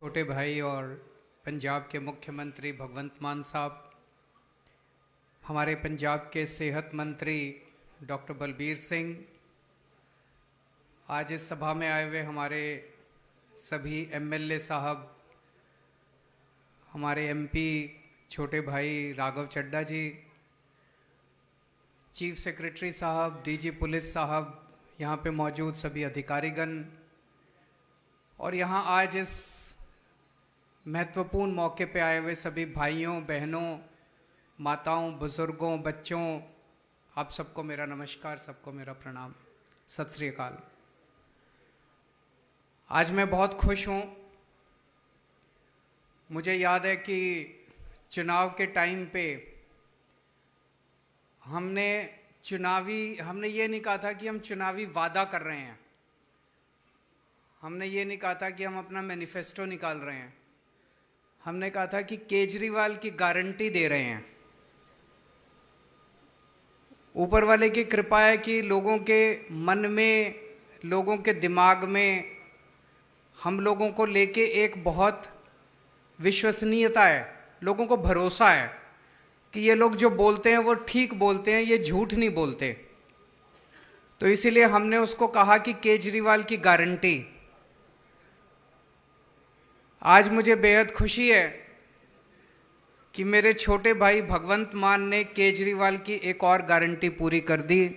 छोटे भाई और पंजाब के मुख्यमंत्री भगवंत मान साहब, हमारे पंजाब के सेहत मंत्री डॉक्टर बलबीर सिंह, आज इस सभा में आए हुए हमारे सभी एमएलए साहब, हमारे एमपी छोटे भाई राघव चड्ढा जी, चीफ सेक्रेटरी साहब, डीजी पुलिस साहब, यहाँ पे मौजूद सभी अधिकारीगण और यहाँ आज इस महत्वपूर्ण मौके पे आए हुए सभी भाइयों, बहनों, माताओं, बुजुर्गों, बच्चों, आप सबको मेरा नमस्कार, सबको मेरा प्रणाम, सत श्री अकाल। आज मैं बहुत खुश हूँ। मुझे याद है कि चुनाव के टाइम पे हमने ये नहीं कहा था कि हम चुनावी वादा कर रहे हैं, हमने ये नहीं कहा था कि हम अपना मैनिफेस्टो निकाल रहे हैं, हमने कहा था कि केजरीवाल की गारंटी दे रहे हैं। ऊपर वाले की कृपा है कि लोगों के मन में, लोगों के दिमाग में हम लोगों को लेके एक बहुत विश्वसनीयता है, लोगों को भरोसा है कि ये लोग जो बोलते हैं वो ठीक बोलते हैं, ये झूठ नहीं बोलते। तो इसीलिए हमने उसको कहा कि केजरीवाल की गारंटी। आज मुझे बेहद खुशी है कि मेरे छोटे भाई भगवंत मान ने केजरीवाल की एक और गारंटी पूरी कर दी।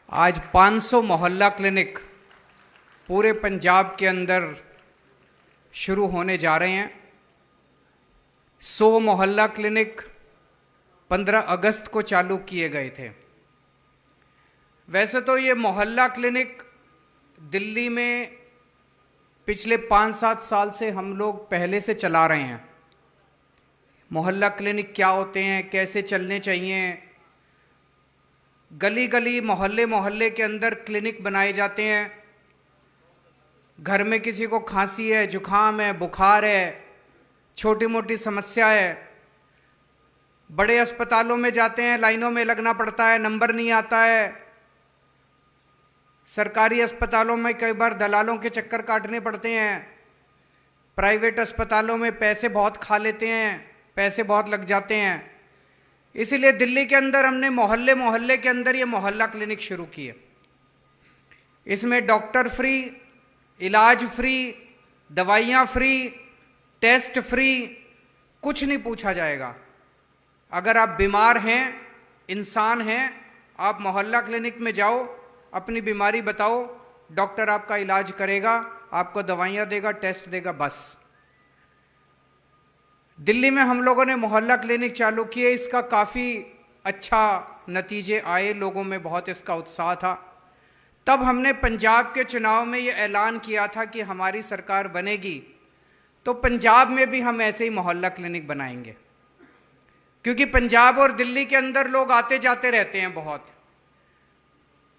आज 500 मोहल्ला क्लिनिक पूरे पंजाब के अंदर शुरू होने जा रहे हैं। 100 मोहल्ला क्लिनिक 15 अगस्त को चालू किए गए थे। वैसे तो ये मोहल्ला क्लिनिक दिल्ली में पिछले 5-7 साल से हम लोग पहले से चला रहे हैं। मोहल्ला क्लिनिक क्या होते हैं, कैसे चलने चाहिए, गली गली, मोहल्ले मोहल्ले के अंदर क्लिनिक बनाए जाते हैं। घर में किसी को खांसी है, जुखाम है, बुखार है, छोटी मोटी समस्या है, बड़े अस्पतालों में जाते हैं, लाइनों में लगना पड़ता है, नंबर नहीं आता है। सरकारी अस्पतालों में कई बार दलालों के चक्कर काटने पड़ते हैं। प्राइवेट अस्पतालों में पैसे बहुत खा लेते हैं, पैसे बहुत लग जाते हैं। इसीलिए दिल्ली के अंदर हमने मोहल्ले मोहल्ले के अंदर ये मोहल्ला क्लिनिक शुरू किए। इसमें डॉक्टर फ्री, इलाज फ्री, दवाइयाँ फ्री, टेस्ट फ्री, कुछ नहीं पूछा जाएगा। अगर आप बीमार हैं, इंसान हैं, आप मोहल्ला क्लिनिक में जाओ, अपनी बीमारी बताओ, डॉक्टर आपका इलाज करेगा, आपको दवाइयाँ देगा, टेस्ट देगा, बस। दिल्ली में हम लोगों ने मोहल्ला क्लिनिक चालू किए, इसका काफ़ी अच्छा नतीजे आए, लोगों में बहुत इसका उत्साह था। तब हमने पंजाब के चुनाव में ये ऐलान किया था कि हमारी सरकार बनेगी तो पंजाब में भी हम ऐसे ही मोहल्ला क्लिनिक बनाएंगे, क्योंकि पंजाब और दिल्ली के अंदर लोग आते जाते रहते हैं बहुत।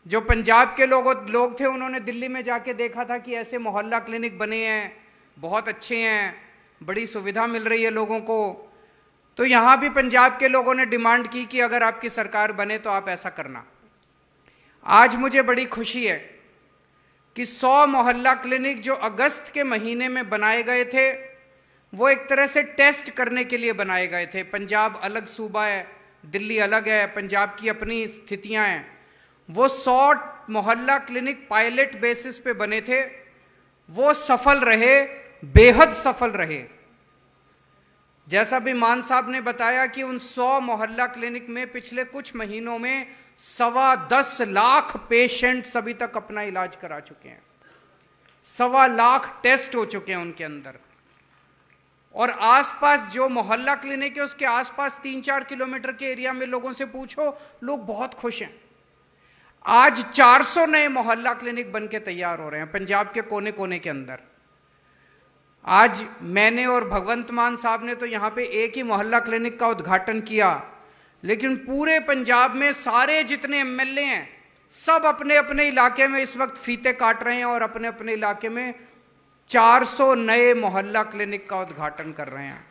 जो पंजाब के लोग थे, उन्होंने दिल्ली में जाके देखा था कि ऐसे मोहल्ला क्लिनिक बने हैं, बहुत अच्छे हैं, बड़ी सुविधा मिल रही है लोगों को। तो यहाँ भी पंजाब के लोगों ने डिमांड की कि अगर आपकी सरकार बने तो आप ऐसा करना। आज मुझे बड़ी खुशी है कि 100 मोहल्ला क्लिनिक जो अगस्त के महीने में बनाए गए थे, वो एक तरह से टेस्ट करने के लिए बनाए गए थे। पंजाब अलग सूबा है, दिल्ली अलग है, पंजाब की अपनी स्थितियां हैं। वो 100 मोहल्ला क्लिनिक पायलट बेसिस पे बने थे, वो सफल रहे, बेहद सफल रहे। जैसा भी मान साहब ने बताया कि उन 100 मोहल्ला क्लिनिक में पिछले कुछ महीनों में 10.25 लाख पेशेंट्स अभी तक अपना इलाज करा चुके हैं, 1.25 लाख टेस्ट हो चुके हैं उनके अंदर। और आसपास जो मोहल्ला क्लिनिक है, उसके आसपास 3-4 किलोमीटर के एरिया में लोगों से पूछो, लोग बहुत खुश हैं। आज 400 नए मोहल्ला क्लिनिक बन के तैयार हो रहे हैं पंजाब के कोने कोने के अंदर। आज मैंने और भगवंत मान साहब ने तो यहाँ पे एक ही मोहल्ला क्लिनिक का उद्घाटन किया, लेकिन पूरे पंजाब में सारे जितने एमएलए हैं, सब अपने अपने इलाके में इस वक्त फीते काट रहे हैं और अपने अपने इलाके में 400 नए मोहल्ला क्लिनिक का उद्घाटन कर रहे हैं।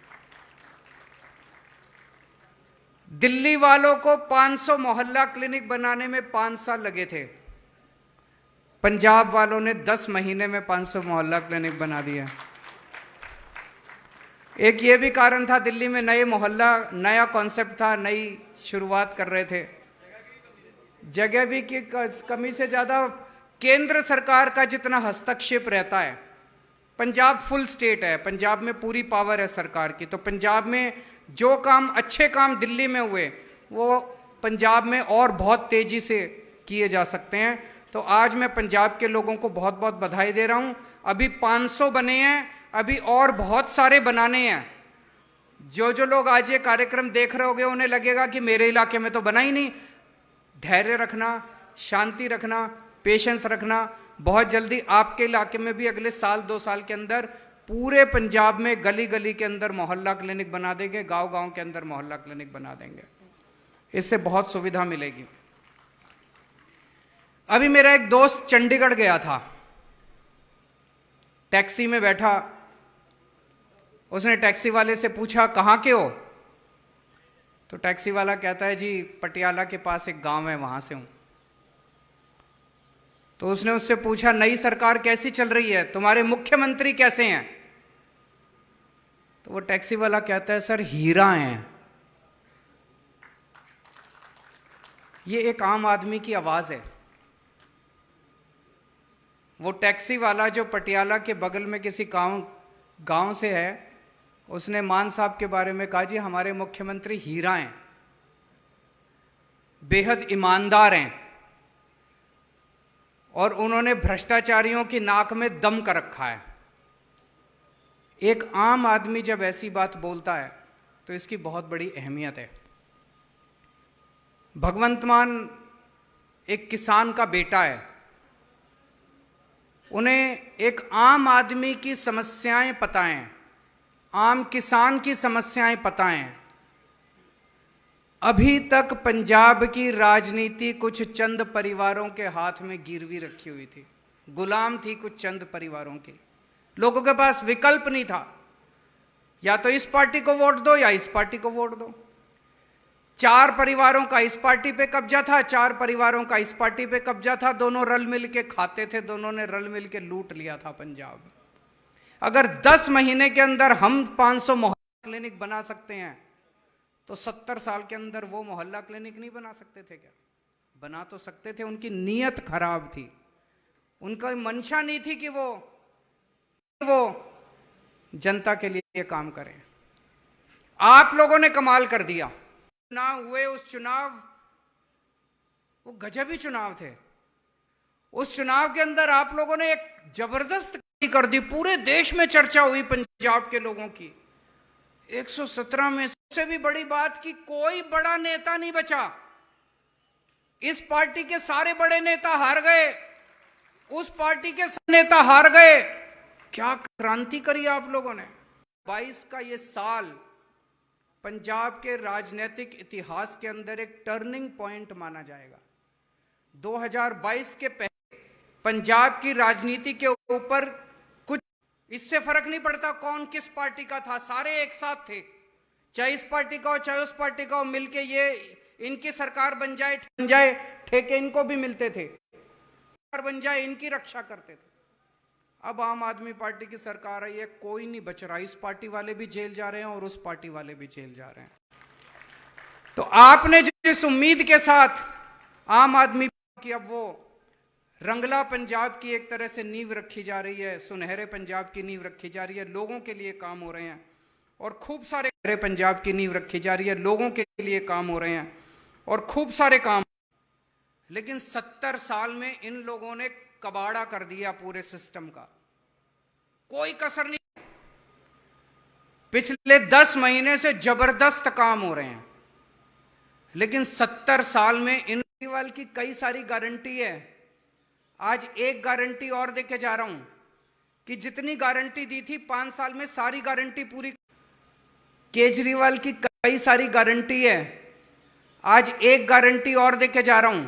दिल्ली वालों को 500 मोहल्ला क्लिनिक बनाने में 5 साल लगे थे, पंजाब वालों ने 10 महीने में 500 मोहल्ला क्लिनिक बना दिया। एक ये भी कारण था, दिल्ली में नए मोहल्ला, नया कॉन्सेप्ट था, नई शुरुआत कर रहे थे, जगह भी की कमी से ज्यादा केंद्र सरकार का जितना हस्तक्षेप रहता है। पंजाब फुल स्टेट है, पंजाब में पूरी पावर है सरकार की, तो पंजाब में जो काम, अच्छे काम दिल्ली में हुए वो पंजाब में और बहुत तेजी से किए जा सकते हैं। तो आज मैं पंजाब के लोगों को बहुत बहुत बधाई दे रहा हूं। अभी 500 बने हैं, अभी और बहुत सारे बनाने हैं। जो जो लोग आज ये कार्यक्रम देख रहे होंगे उन्हें लगेगा कि मेरे इलाके में तो बना ही नहीं। धैर्य रखना, शांति रखना, पेशेंस रखना, बहुत जल्दी आपके इलाके में भी अगले साल 2 साल के अंदर पूरे पंजाब में गली गली के अंदर मोहल्ला क्लिनिक बना देंगे, गांव गांव के अंदर मोहल्ला क्लिनिक बना देंगे। इससे बहुत सुविधा मिलेगी। अभी मेरा एक दोस्त चंडीगढ़ गया था, टैक्सी में बैठा, उसने टैक्सी वाले से पूछा कहाँ के हो? तो टैक्सी वाला कहता है जी पटियाला के पास एक गांव है, वहां से हूं। तो उसने उससे पूछा नई सरकार कैसी चल रही है, तुम्हारे मुख्यमंत्री कैसे हैं? तो वो टैक्सी वाला कहता है सर हीरा हैं। ये एक आम आदमी की आवाज है। वो टैक्सी वाला जो पटियाला के बगल में किसी गांव से है, उसने मान साहब के बारे में कहा जी हमारे मुख्यमंत्री हीरा हैं, बेहद ईमानदार हैं और उन्होंने भ्रष्टाचारियों की नाक में दम कर रखा है। एक आम आदमी जब ऐसी बात बोलता है तो इसकी बहुत बड़ी अहमियत है। भगवंत मान एक किसान का बेटा है, उन्हें एक आम आदमी की समस्याएं पता हैं, आम किसान की समस्याएं पता हैं। अभी तक पंजाब की राजनीति कुछ चंद परिवारों के हाथ में गिरवी रखी हुई थी, गुलाम थी कुछ चंद परिवारों की। लोगों के पास विकल्प नहीं था, या तो इस पार्टी को वोट दो या इस पार्टी को वोट दो। 4 परिवारों का इस पार्टी पे कब्जा था, 4 परिवारों का इस पार्टी पे कब्जा था, दोनों रल मिल के खाते थे, दोनों ने रल मिल के लूट लिया था पंजाब। अगर 10 महीने के अंदर हम 500 मोहल्ला क्लिनिक बना सकते हैं तो 70 साल के अंदर वो मोहल्ला क्लिनिक नहीं बना सकते थे क्या? बना तो सकते थे। उनकी नीयत खराब थी, उनका मंशा नहीं थी कि वो जनता के लिए काम करें। आप लोगों ने कमाल कर दिया। चुनाव हुए, उस चुनाव, वो गजबी चुनाव थे। उस चुनाव के अंदर आप लोगों ने एक जबरदस्त कर दी, पूरे देश में चर्चा हुई पंजाब के लोगों की। 117 में सबसे भी बड़ी बात कि कोई बड़ा नेता नहीं बचा। इस पार्टी के सारे बड़े नेता हार गए, उस पार्टी के नेता हार गए। क्या क्रांति करी आप लोगों ने। 22 का ये साल पंजाब के राजनीतिक इतिहास के अंदर एक टर्निंग पॉइंट माना जाएगा। 2022 के पहले पंजाब की राजनीति के ऊपर कुछ इससे फर्क नहीं पड़ता कौन किस पार्टी का था, सारे एक साथ थे। चाहे इस पार्टी का हो चाहे उस पार्टी का हो, मिलके ये इनकी सरकार बन जाए ठेके इनको भी मिलते थे, बन जाए इनकी रक्षा करते थे। अब आम आदमी पार्टी की सरकार आई है, कोई नहीं बच रहा। इस पार्टी वाले भी जेल जा रहे हैं और उस पार्टी वाले भी जेल जा रहे हैं। तो आपने जिस उम्मीद के साथ आम आदमी की अब वो रंगला पंजाब की एक तरह से नींव रखी जा रही है, सुनहरे पंजाब की नींव रखी जा रही है, लोगों के लिए काम हो रहे हैं और खूब सारे पंजाब की नींव रखी जा रही है, लोगों के लिए काम हो रहे हैं और खूब सारे काम। लेकिन 70 साल में इन लोगों ने कबाड़ा कर दिया पूरे सिस्टम का, कोई कसर नहीं। पिछले 10 महीने से जबरदस्त काम हो रहे हैं, लेकिन 70 साल में इन केजरीवाल की कई सारी गारंटी है। आज एक गारंटी और देके जा रहा हूं कि जितनी गारंटी दी थी 5 साल में सारी गारंटी पूरी। केजरीवाल की कई सारी गारंटी है। आज एक गारंटी और देके जा रहा हूं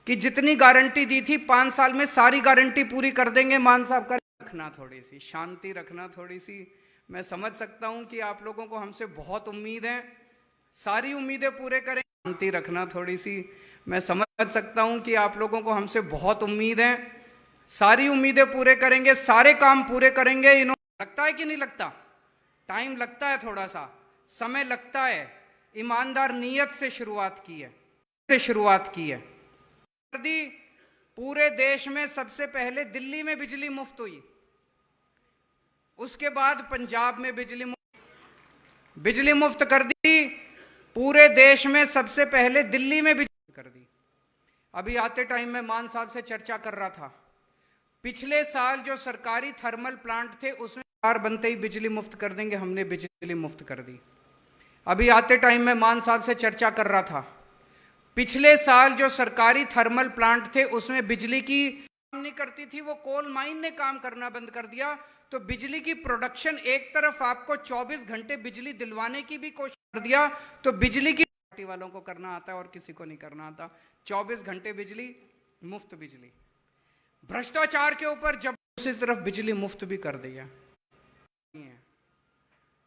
कि जितनी गारंटी दी थी 5 साल में सारी गारंटी पूरी कर देंगे। मान साहब का रखना, थोड़ी सी शांति रखना, थोड़ी सी। मैं समझ सकता हूं कि आप लोगों को हमसे बहुत उम्मीद है, सारी उम्मीदें पूरे करें। शांति रखना थोड़ी सी। मैं समझ सकता हूं कि आप लोगों को हमसे बहुत उम्मीद है, सारी उम्मीदें पूरे करेंगे, सारे काम पूरे करेंगे। इन्होंने लगता है कि नहीं लगता? टाइम लगता है, थोड़ा सा समय लगता है, ईमानदार नीयत से शुरुआत की है कर दी। पूरे देश में सबसे पहले दिल्ली में बिजली मुफ्त हुई, उसके बाद पंजाब में बिजली मुफ्त कर दी। पूरे देश में सबसे पहले दिल्ली में बिजली कर दी। अभी आते टाइम में मान साहब से चर्चा कर रहा था, पिछले साल जो सरकारी थर्मल प्लांट थे उसमें कार बनते ही बिजली मुफ्त कर देंगे, हमने बिजली मुफ्त कर दी। अभी आते टाइम में मान साहब से चर्चा कर रहा था, पिछले साल जो सरकारी थर्मल प्लांट थे उसमें बिजली की काम नहीं करती थी, वो कोल माइन ने काम करना बंद कर दिया। तो बिजली की प्रोडक्शन, एक तरफ आपको 24 घंटे बिजली दिलवाने की भी कोशिश कर दिया, तो बिजली की पार्टी वालों को करना आता है और किसी को नहीं करना आता। 24 घंटे बिजली, मुफ्त बिजली। भ्रष्टाचार के ऊपर जब दूसरी तरफ बिजली मुफ्त भी कर दिया।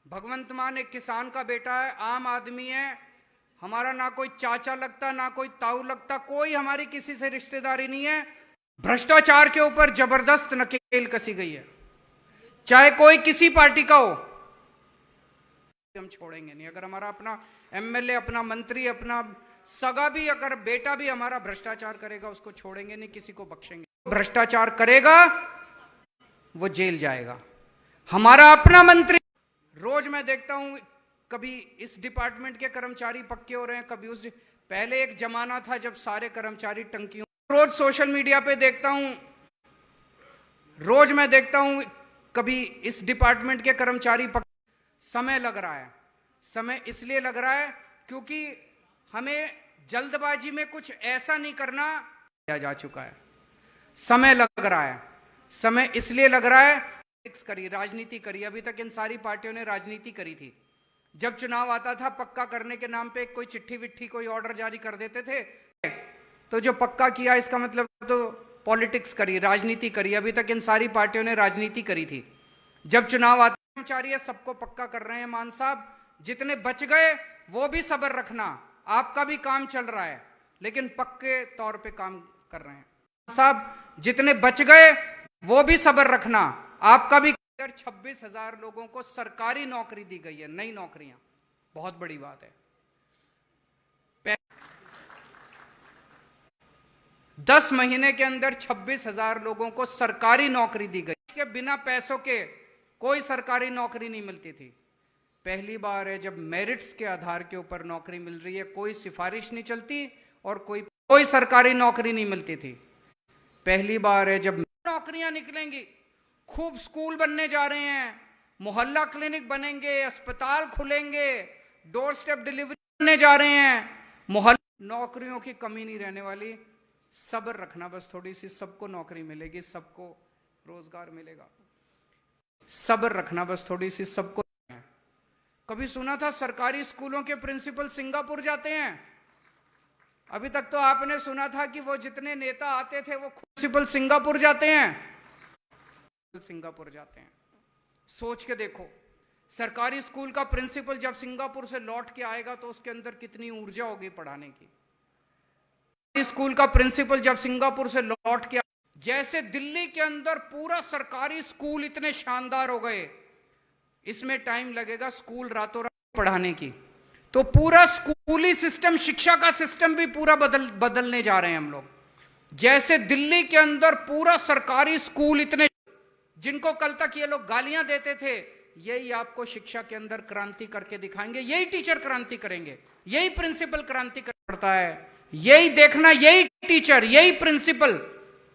भगवंत मान एक किसान का बेटा है, आम आदमी है, हमारा ना कोई चाचा लगता ना कोई ताऊ लगता, कोई हमारी किसी से रिश्तेदारी नहीं है। भ्रष्टाचार के ऊपर जबरदस्त नकेल कसी गई है, चाहे कोई किसी पार्टी का हो, हम छोड़ेंगे नहीं। अगर हमारा अपना एमएलए, अपना मंत्री, अपना सगा भी, अगर बेटा भी हमारा भ्रष्टाचार करेगा, उसको छोड़ेंगे नहीं, किसी को बख्शेंगे। भ्रष्टाचार करेगा वो जेल जाएगा। हमारा अपना मंत्री, रोज मैं देखता हूं, कभी इस डिपार्टमेंट के कर्मचारी पक्के हो रहे हैं, कभी उस। पहले एक जमाना था जब सारे कर्मचारी टंकियों, रोज सोशल मीडिया पे देखता हूं, रोज मैं देखता हूं, कभी इस डिपार्टमेंट के कर्मचारी पक्के। समय लग रहा है, समय इसलिए लग रहा है क्योंकि हमें जल्दबाजी में कुछ ऐसा नहीं करना जा चुका है। समय लग रहा है, समय इसलिए लग रहा है, करी, राजनीति करी। अभी तक इन सारी पार्टियों ने राजनीति करी थी। जब चुनाव आता था, पक्का करने के नाम पे कोई चिट्ठी विट्ठी, कोई ऑर्डर जारी कर देते थे, तो जो पक्का किया इसका मतलब तो पॉलिटिक्स करी, राजनीति करी। अभी तक इन सारी पार्टियों ने राजनीति करी थी। जब चुनाव आता, कर्मचारी सबको पक्का कर रहे हैं। मान साहब, जितने बच गए वो भी सब्र रखना, आपका भी काम चल रहा है, लेकिन पक्के तौर पे काम कर रहे हैं। साहब, जितने बच गए वो भी सब्र रखना, आपका भी। 26,000 लोगों को सरकारी नौकरी दी गई है, नई नौकरियां, बहुत बड़ी बात है। 10 महीने के अंदर 26,000 लोगों को सरकारी नौकरी दी गई के बिना पैसों के कोई सरकारी नौकरी नहीं मिलती थी। पहली बार है जब मेरिट्स के आधार के ऊपर नौकरी मिल रही है, कोई सिफारिश नहीं चलती और कोई सरकारी नौकरी नहीं मिलती थी। पहली बार है जब नौकरियां निकलेंगी, खूब स्कूल बनने जा रहे हैं, मोहल्ला क्लिनिक बनेंगे, अस्पताल खुलेंगे, डोर स्टेप डिलीवरी बनने जा रहे हैं, मोहल्ला, नौकरियों की कमी नहीं रहने वाली। सब्र रखना बस थोड़ी सी, सबको नौकरी मिलेगी, सबको रोजगार मिलेगा। सब्र रखना बस थोड़ी सी, सबको। कभी सुना था सरकारी स्कूलों के प्रिंसिपल सिंगापुर जाते हैं? अभी तक तो आपने सुना था कि वो जितने नेता आते थे वो प्रिंसिपल सिंगापुर जाते हैं, सिंगापुर जाते हैं। सोच के देखो, सरकारी स्कूल का प्रिंसिपल जब सिंगापुर से लौट के आएगा तो उसके अंदर कितनी ऊर्जा होगी पढ़ाने की। स्कूल का प्रिंसिपल जब सिंगापुर से लौट के, जैसे दिल्ली के अंदर पूरा सरकारी स्कूल इतने शानदार हो गए, इसमें टाइम लगेगा स्कूल रातों रात पढ़ाने की। तो पूरा स्कूली सिस्टम, शिक्षा का सिस्टम भी पूरा बदलने जा रहे हैं हम लोग। जैसे दिल्ली के अंदर पूरा सरकारी स्कूल इतने, जिनको कल तक ये लोग गालियां देते थे, यही आपको शिक्षा के अंदर क्रांति करके दिखाएंगे। यही टीचर क्रांति करेंगे, यही प्रिंसिपल क्रांति करता है। यही देखना, यही टीचर, यही प्रिंसिपल,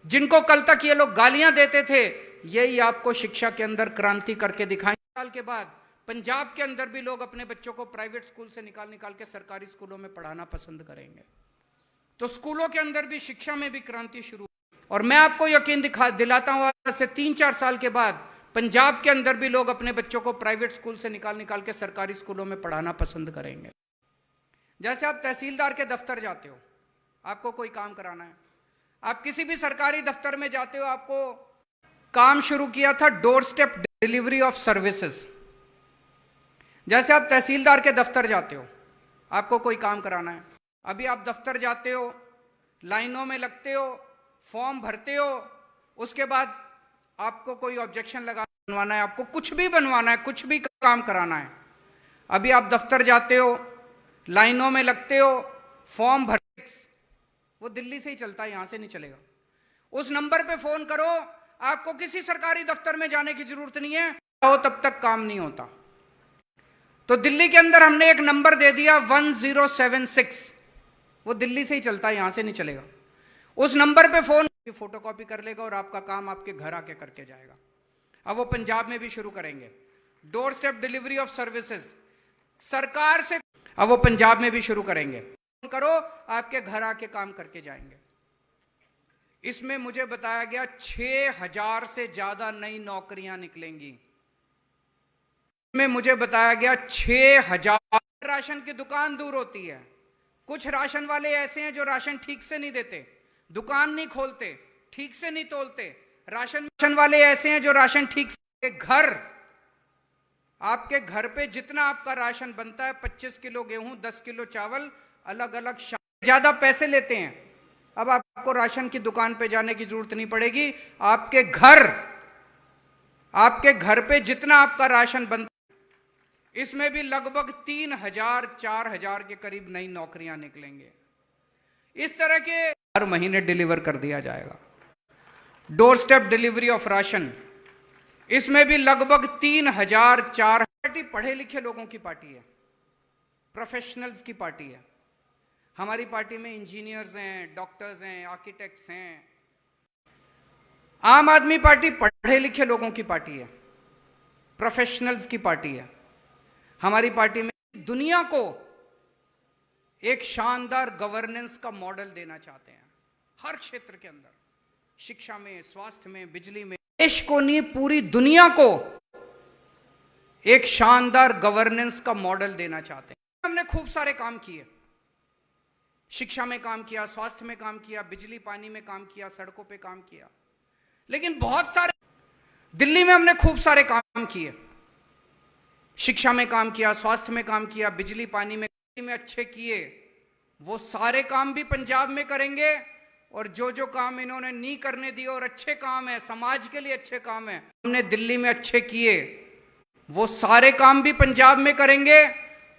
जिनको कल तक ये लोग गालियां देते थे, यही आपको शिक्षा के अंदर क्रांति करके दिखाएंगे। साल के बाद पंजाब के अंदर भी लोग अपने बच्चों को प्राइवेट स्कूल से निकाल के सरकारी स्कूलों में पढ़ाना पसंद करेंगे। तो स्कूलों के अंदर भी, शिक्षा में भी क्रांति शुरू। और मैं आपको यकीन दिलाता हूं, आज से 3-4 साल के बाद पंजाब के अंदर भी लोग अपने बच्चों को प्राइवेट स्कूल से निकाल के सरकारी स्कूलों में पढ़ाना पसंद करेंगे। जैसे आप तहसीलदार के दफ्तर जाते हो, आपको कोई काम कराना है, आप किसी भी सरकारी दफ्तर में जाते हो, आपको काम शुरू किया था door step delivery of services. जैसे आप तहसीलदार के दफ्तर जाते हो, आपको कोई काम कराना है, अभी आप दफ्तर जाते हो, लाइनों में लगते हो, फॉर्म भरते हो, उसके बाद आपको कोई ऑब्जेक्शन लगा बनवाना है, आपको कुछ भी बनवाना है, कुछ भी काम कराना है। अभी आप दफ्तर जाते हो, लाइनों में लगते हो, फॉर्म भर, वो दिल्ली से ही चलता है, यहां से नहीं चलेगा। उस नंबर पे फोन करो, आपको किसी सरकारी दफ्तर में जाने की जरूरत नहीं है, तब तक काम नहीं होता। तो दिल्ली के अंदर हमने एक नंबर दे दिया 1076, वो दिल्ली से ही चलता है, यहां से नहीं चलेगा। उस नंबर पे फोन फोटोकॉपी कर लेगा और आपका काम आपके घर आके करके जाएगा। अब वो पंजाब में भी शुरू करेंगे, door step delivery of services सरकार से। अब वो पंजाब में भी शुरू करेंगे, फोन करो आपके घर आके काम करके जाएंगे। इसमें मुझे बताया गया 6000 से ज्यादा नई नौकरियां निकलेंगी। इसमें मुझे बताया गया 6000। राशन की दुकान दूर होती है, कुछ राशन वाले ऐसे हैं जो राशन ठीक से नहीं देते, दुकान नहीं खोलते, ठीक से नहीं तोलते। राशन वाले ऐसे हैं जो राशन ठीक से, घर, आपके घर पे जितना आपका राशन बनता है, 25 किलो गेहूं, 10 किलो चावल, अलग अलग ज्यादा पैसे लेते हैं। अब आपको राशन की दुकान पे जाने की जरूरत नहीं पड़ेगी, आपके घर पे जितना आपका राशन बनता है, इसमें भी लगभग 3000-4000 के करीब नई नौकरियां निकलेंगे। इस तरह के हर महीने डिलीवर कर दिया जाएगा। Door step delivery of ration, इसमें भी लगभग 3000-4000। पार्टी पढ़े लिखे लोगों की पार्टी है, प्रोफेशनल्स की पार्टी है। हमारी पार्टी में इंजीनियर्स हैं, डॉक्टर्स हैं, आर्किटेक्ट्स हैं। आम आदमी पार्टी पढ़े लिखे लोगों की पार्टी है, प्रोफेशनल्स की पार्टी है। हमारी पार्टी में दुनिया को एक शानदार गवर्नेंस का मॉडल देना चाहते हैं, हर क्षेत्र के अंदर, शिक्षा में, स्वास्थ्य में, बिजली में। देश को नहीं, पूरी दुनिया को एक शानदार गवर्नेंस का मॉडल देना चाहते हैं। हमने खूब सारे काम किए, शिक्षा में काम किया, स्वास्थ्य में काम किया, बिजली पानी में काम किया, सड़कों पे काम किया, लेकिन बहुत सारे, दिल्ली में हमने खूब सारे काम किए, शिक्षा में काम किया, स्वास्थ्य में काम किया, बिजली पानी में अच्छे किए। वो सारे काम भी पंजाब में करेंगे, और जो जो काम इन्होंने नहीं करने दिए और अच्छे काम है, समाज के लिए अच्छे काम है, हमने दिल्ली में अच्छे किए, वो सारे काम भी पंजाब में करेंगे।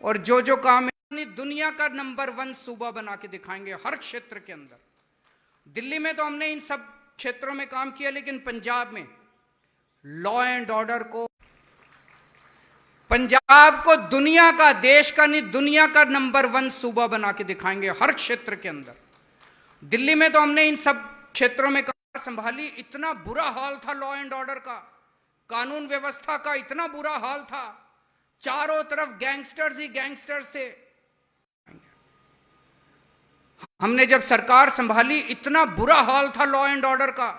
और जो जो काम दुनिया का नंबर 1 सूबा बना के दिखाएंगे हर क्षेत्र के अंदर। दिल्ली में तो हमने इन सब क्षेत्रों में काम किया, लेकिन पंजाब में लॉ एंड ऑर्डर को, पंजाब को दुनिया का, देश का नहीं, दुनिया का नंबर 1 सूबा बना के दिखाएंगे हर क्षेत्र के अंदर। दिल्ली में तो हमने इन सब क्षेत्रों में काम संभाली, इतना बुरा हाल था लॉ एंड ऑर्डर का, कानून व्यवस्था का इतना बुरा हाल था, चारों तरफ गैंगस्टर्स ही गैंगस्टर्स थे। हमने जब सरकार संभाली, इतना बुरा हाल था लॉ एंड ऑर्डर का,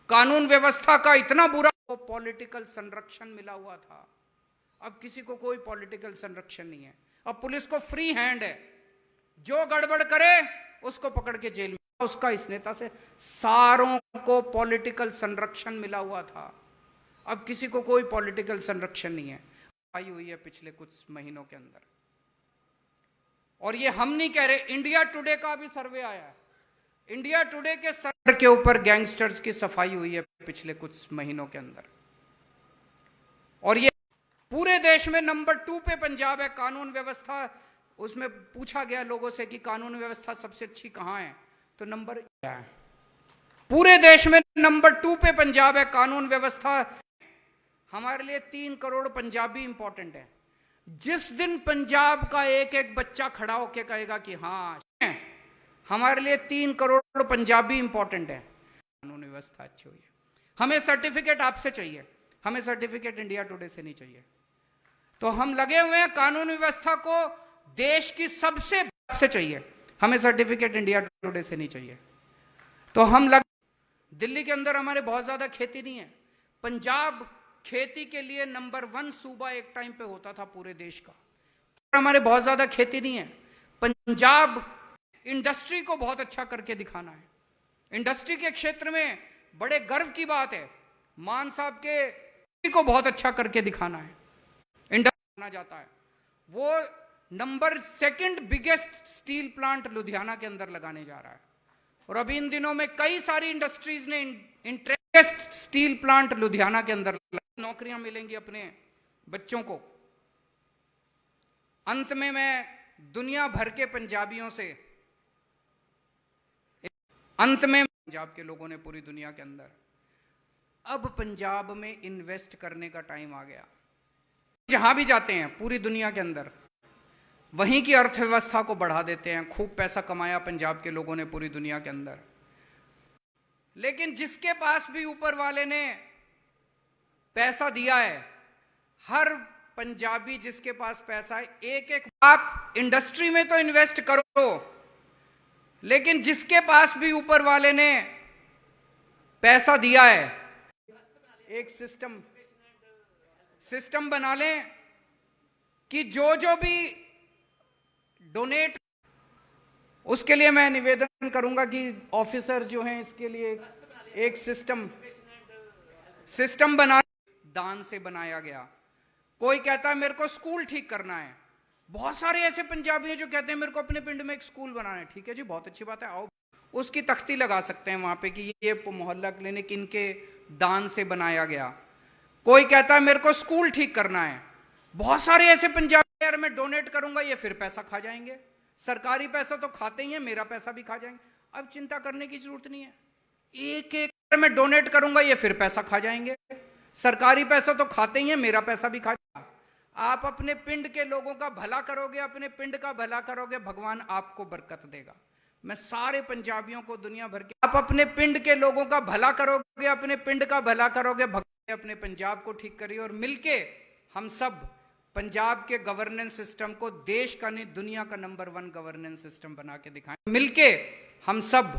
कानून व्यवस्था का इतना बुरा, वो पॉलिटिकल संरक्षण मिला हुआ था। अब किसी को कोई पॉलिटिकल संरक्षण नहीं है, अब पुलिस को फ्री हैंड है, जो गड़बड़ करे उसको पकड़ के जेल में। उसका इस नेता से सारों को पॉलिटिकल संरक्षण मिला हुआ था, अब किसी को कोई पॉलिटिकल संरक्षण नहीं है। आई हुई है पिछले कुछ महीनों के अंदर, और ये हम नहीं कह रहे, इंडिया टुडे का भी सर्वे आया है, इंडिया टुडे के सर्वे के ऊपर गैंगस्टर्स की सफाई हुई है पिछले कुछ महीनों के अंदर। और ये पूरे देश में नंबर 2 पे पंजाब है, कानून व्यवस्था। उसमें पूछा गया लोगों से कि कानून व्यवस्था सबसे अच्छी कहां है, तो नंबर क्या है, पूरे देश में नंबर 2 पे पंजाब है, कानून व्यवस्था। हमारे लिए 3 करोड़ पंजाबी इंपॉर्टेंट है। जिस दिन पंजाब का एक एक बच्चा खड़ा होकर कहेगा कि हाँ, हमारे लिए 3 करोड़ पंजाबी इंपॉर्टेंट है, कानून व्यवस्था अच्छी हुई है। हमें सर्टिफिकेट आपसे चाहिए, हमें सर्टिफिकेट इंडिया टुडे से नहीं चाहिए। तो हम लगे हुए हैं कानून व्यवस्था को देश की सबसे चाहिए, हमें सर्टिफिकेट इंडिया टुडे से नहीं चाहिए। तो हम दिल्ली के अंदर हमारे बहुत ज्यादा खेती नहीं है, पंजाब खेती के लिए नंबर 1 सूबा एक टाइम पे होता था पूरे देश का, हमारे बहुत ज्यादा खेती नहीं है। पंजाब इंडस्ट्री को बहुत अच्छा करके दिखाना है, इंडस्ट्री के क्षेत्र में बड़े गर्व की बात है, मान साहब के को बहुत अच्छा करके दिखाना है। इंडस्ट्री माना जाता है, वो number 2 biggest steel plant Ludhiana के अंदर लगाने जा रहा है, और अभी इन दिनों में कई सारी इंडस्ट्रीज ने इंटरेस्ट स्टील प्लांट लुधियाना के अंदर नौकरियां मिलेंगी अपने बच्चों को। अंत में मैं दुनिया भर के पंजाबियों से, अंत में पंजाब के लोगों ने पूरी दुनिया के अंदर, अब पंजाब में इन्वेस्ट करने का टाइम आ गया। जहां भी जाते हैं पूरी दुनिया के अंदर, वहीं की अर्थव्यवस्था को बढ़ा देते हैं। खूब पैसा कमाया पंजाब के लोगों ने पूरी दुनिया के अंदर। लेकिन जिसके पास भी ऊपर वाले ने पैसा दिया है, हर पंजाबी जिसके पास पैसा है, एक एक, आप इंडस्ट्री में तो इन्वेस्ट करो, लेकिन जिसके पास भी ऊपर वाले ने पैसा दिया है, एक सिस्टम बना लें कि जो भी डोनेट, उसके लिए मैं निवेदन करूंगा कि ऑफिसर जो हैं इसके लिए एक सिस्टम बना, दान से बनाया गया। कोई कहता है मेरे को स्कूल ठीक करना है, बहुत सारे ऐसे पंजाबी हैं जो कहते हैं मेरे को अपने पिंड में एक स्कूल बनाना है। ठीक है जी, बहुत अच्छी बात है, आओ उसकी तख्ती लगा सकते हैं वहां पे कि ये मोहल्ला क्लिनिक इनके दान से बनाया गया। कोई कहता है मेरे को स्कूल ठीक करना है, बहुत सारे ऐसे पंजाबी, यार मैं डोनेट करूंगा ये फिर पैसा खा जाएंगे, सरकारी पैसा तो खाते ही हैं, मेरा पैसा भी खा जाएंगे। अब चिंता करने की जरूरत नहीं है, एक एक मैं डोनेट करूंगा ये फिर पैसा खा जाएंगे, सरकारी पैसा तो खाते ही हैं, मेरा पैसा भी खा जाएगा। आप अपने पिंड के लोगों का भला करोगे, अपने पिंड का भला करोगे, भगवान आपको बरकत देगा। मैं सारे पंजाबियों को दुनिया भर के, आप अपने पिंड के लोगों का भला करोगे, अपने पिंड का भला करोगे, भगवान अपने पंजाब को ठीक करिए। और मिलके हम सब पंजाब के गवर्नेंस सिस्टम को देश का नहीं दुनिया का नंबर 1 गवर्नेंस सिस्टम बना के दिखाएं। मिलके हम सब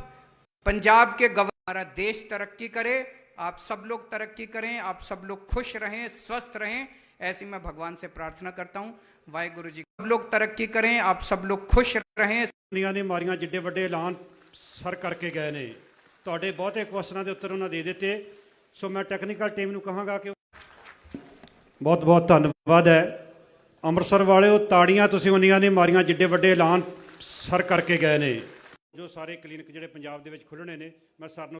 पंजाब के हमारा देश तरक्की करे, आप सब लोग तरक्की करें, आप सब लोग खुश रहें, स्वस्थ रहें, ऐसी मैं भगवान से प्रार्थना करता हूं। वाहिगुरु जी, सब लोग तरक्की करें, आप सब लोग खुश रहें। ਦੁਨੀਆ ਨੇ ਮਾਰੀਆਂ ਜਿੱਡੇ ਵੱਡੇ ਐਲਾਨ ਸਰ ਕਰਕੇ ਗਏ ਨੇ, ਤੁਹਾਡੇ ਬਹੁਤੇ ਕੁਐਸਚਨਾਂ ਦੇ ਉੱਤਰ ਉਹਨਾਂ ਦੇ ਦਿੱਤੇ। ਸੋ ਮੈਂ ਟੈਕਨੀਕਲ ਟੀਮ ਨੂੰ ਕਹਾਂਗਾ ਕਿ ਬਹੁਤ ਬਹੁਤ ਧੰਨਵਾਦ ਹੈ। ਅੰਮ੍ਰਿਤਸਰ ਵਾਲਿਓ, ਤਾੜੀਆਂ ਤੁਸੀਂ ਉਨੀਆਂ ਨੇ ਮਾਰੀਆਂ ਜਿੱਡੇ ਵੱਡੇ ਐਲਾਨ ਸਰ ਕਰਕੇ ਗਏ ਨੇ। ਜੋ ਸਾਰੇ ਕਲੀਨਿਕ ਜਿਹੜੇ ਪੰਜਾਬ ਦੇ ਵਿੱਚ ਖੁੱਲ੍ਹਣੇ ਨੇ, ਮੈਂ ਸਰ ਨੂੰ